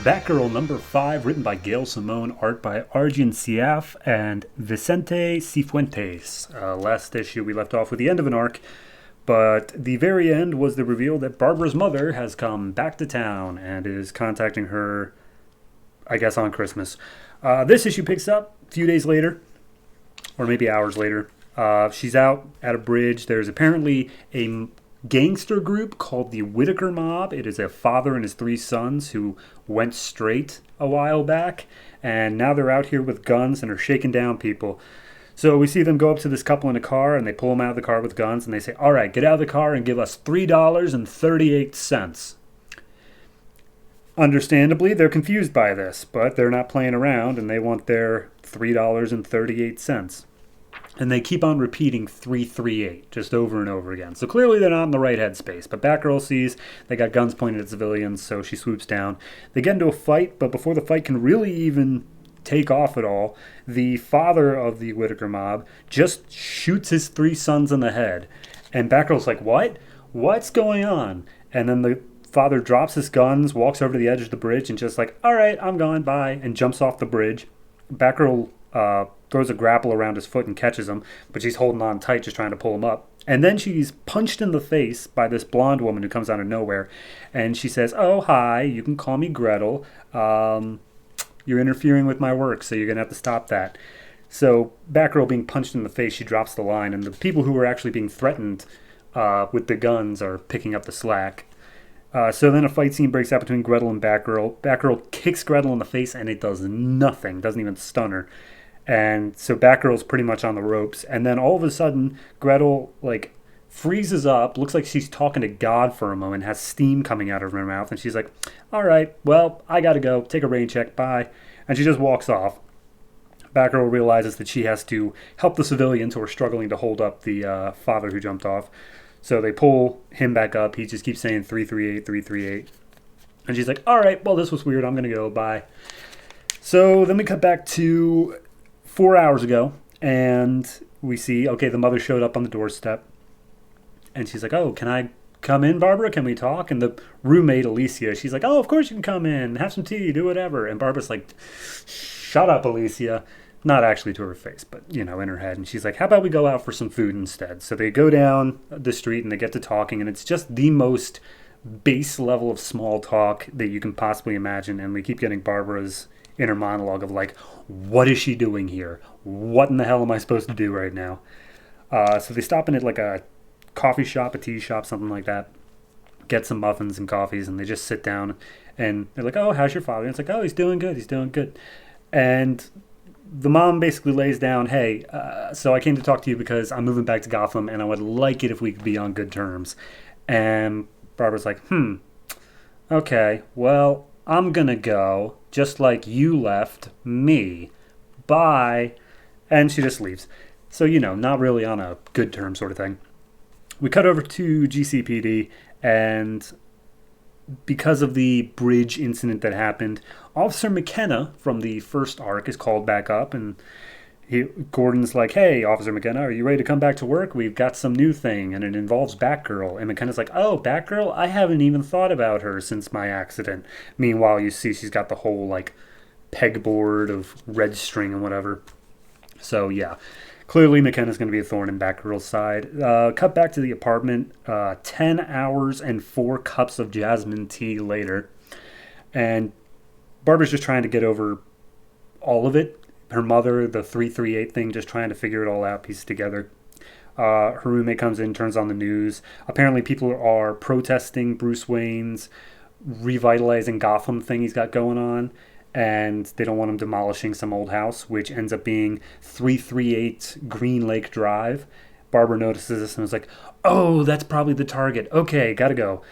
Batgirl number 5, written by Gail Simone, art by Arjun Siaf and Vicente Cifuentes. Last issue we left off with the end of an arc, but the very end was the reveal that Barbara's mother has come back to town and is contacting her, I guess, on Christmas. This issue picks up a few days later, or maybe hours later. She's out at a bridge. There's apparently a gangster group called the Whitaker Mob. It is a father and his 3 sons who went straight a while back, and now they're out here with guns and are shaking down people. So we see them go up to this couple in a car, and they pull them out of the car with guns, and they say, all right, get out of the car and give us $3.38. Understandably, they're confused by this, but they're not playing around, and they want their $3.38. And they keep on repeating 338 just over and over again. So clearly they're not in the right headspace. But Batgirl sees they got guns pointed at civilians, so she swoops down. They get into a fight, but before the fight can really even take off at all, the father of the Whitaker Mob just shoots his 3 sons in the head. And Batgirl's like, what? What's going on? And then the father drops his guns, walks over to the edge of the bridge, and just like, all right, I'm going, bye, and jumps off the bridge. Batgirl throws a grapple around his foot and catches him, but she's holding on tight, just trying to pull him up. And then she's punched in the face by this blonde woman who comes out of nowhere, and she says, oh, hi, you can call me Gretel. You're interfering with my work, so you're going to have to stop that. So Batgirl being punched in the face, she drops the line, and the people who are actually being threatened with the guns are picking up the slack. So then a fight scene breaks out between Gretel and Batgirl. Batgirl kicks Gretel in the face, and it does nothing, doesn't even stun her. And so Batgirl's pretty much on the ropes. And then all of a sudden, Gretel, freezes up, looks like she's talking to God for a moment, has steam coming out of her mouth, and she's like, all right, well, I gotta go, take a rain check, bye. And she just walks off. Batgirl realizes that she has to help the civilians who are struggling to hold up the father who jumped off. So they pull him back up. He just keeps saying 338, 338. And she's like, all right, well, this was weird, I'm gonna go, bye. So then we cut back to 4 hours ago, and we see, okay, the mother showed up on the doorstep, and she's like, oh, can I come in, Barbara? Can we talk? And the roommate, Alicia, she's like, oh, of course you can come in, have some tea, do whatever. And Barbara's like, shut up, Alicia. Not actually to her face, but, in her head. And she's like, how about we go out for some food instead? So they go down the street, and they get to talking, and it's just the most base level of small talk that you can possibly imagine. And we keep getting Barbara's inner monologue of what is she doing here? What in the hell am I supposed to do right now? So they stop in at a coffee shop, a tea shop, something like that, get some muffins and coffees, and they just sit down, and they're like, oh, how's your father? And it's like, oh, he's doing good. And the mom basically lays down, hey, so I came to talk to you because I'm moving back to Gotham, and I would like it if we could be on good terms. And Barbara's like, okay, well, I'm gonna go, just like you left me. Bye. And she just leaves. So, not really on a good term sort of thing. We cut over to GCPD, and because of the bridge incident that happened, Officer McKenna from the first arc is called back up, and Gordon's like, hey, Officer McKenna, are you ready to come back to work? We've got some new thing, and it involves Batgirl. And McKenna's like, oh, Batgirl? I haven't even thought about her since my accident. Meanwhile, you see she's got the whole, pegboard of red string and whatever. So, yeah. Clearly, McKenna's going to be a thorn in Batgirl's side. Cut back to the apartment. 10 hours and 4 cups of jasmine tea later. And Barbara's just trying to get over all of it. Her mother, the 338 thing, just trying to figure it all out, piece it together. Her roommate comes in, turns on the news. Apparently people are protesting Bruce Wayne's revitalizing Gotham thing he's got going on, and they don't want him demolishing some old house, which ends up being 338 Green Lake Drive. Barbara notices this and is like, oh, that's probably the target. Okay, gotta go.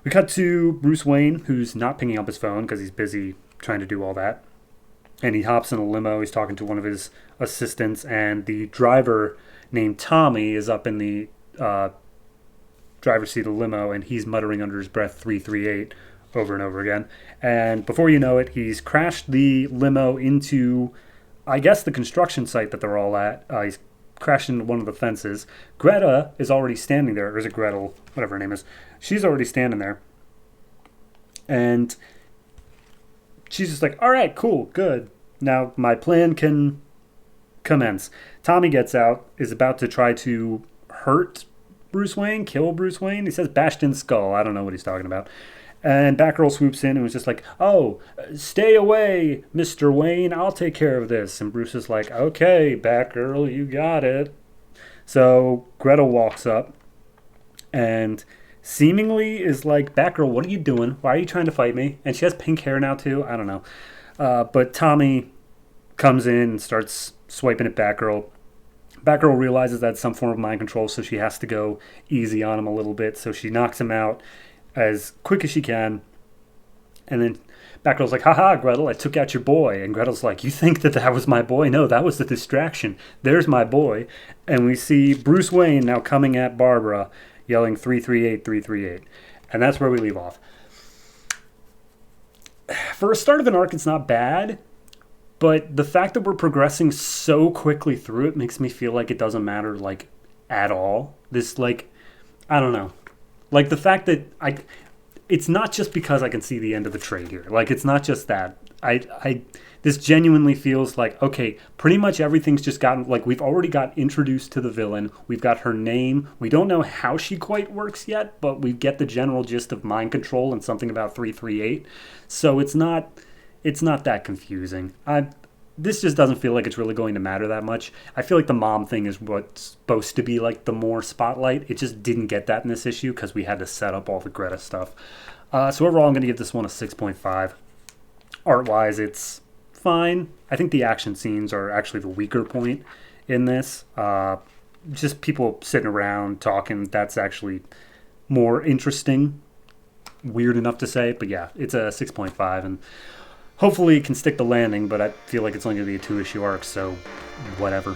We cut to Bruce Wayne, who's not picking up his phone because he's busy trying to do all that. And he hops in a limo. He's talking to one of his assistants, and the driver named Tommy is up in the driver's seat of the limo, and he's muttering under his breath 338 over and over again. And before you know it, he's crashed the limo into, I guess, the construction site that they're all at. He's crashed into one of the fences. Greta is already standing there, or is it Gretel? Whatever her name is. She's already standing there. And she's just like, all right, cool, good. Now my plan can commence. Tommy gets out, is about to try to hurt Bruce Wayne, kill Bruce Wayne. He says bashed in skull. I don't know what he's talking about. And Batgirl swoops in and was just like, oh, stay away, Mr. Wayne. I'll take care of this. And Bruce is like, okay, Batgirl, you got it. So Gretel walks up and seemingly is like, Batgirl, what are you doing? Why are you trying to fight me? And she has pink hair now, too. I don't know. But Tommy comes in and starts swiping at Batgirl. Batgirl realizes that's some form of mind control, so she has to go easy on him a little bit. So she knocks him out as quick as she can. And then Batgirl's like, haha, Gretel, I took out your boy. And Gretel's like, you think that was my boy? No, that was the distraction. There's my boy. And we see Bruce Wayne now coming at Barbara, yelling 338, 338. And that's where we leave off. For a start of an arc, it's not bad. But the fact that we're progressing so quickly through it makes me feel like it doesn't matter, like, at all. This, like, I don't know. Like, the fact that it's not just because I can see the end of the trade here. Like, it's not just that. This genuinely feels like, okay, pretty much everything's just gotten, like, we've already got introduced to the villain. We've got her name. We don't know how she quite works yet, but we get the general gist of mind control and something about 338. So it's not that confusing. This just doesn't feel like it's really going to matter that much. I feel like the mom thing is what's supposed to be like the more spotlight. It just didn't get that in this issue because we had to set up all the Greta stuff. So overall, I'm going to give this one a 6.5. Art-wise, it's fine. I think the action scenes are actually the weaker point in this. Just people sitting around talking, that's actually more interesting. Weird enough to say, but yeah, it's a 6.5, and hopefully it can stick the landing, but I feel like it's only going to be a 2-issue arc, so whatever.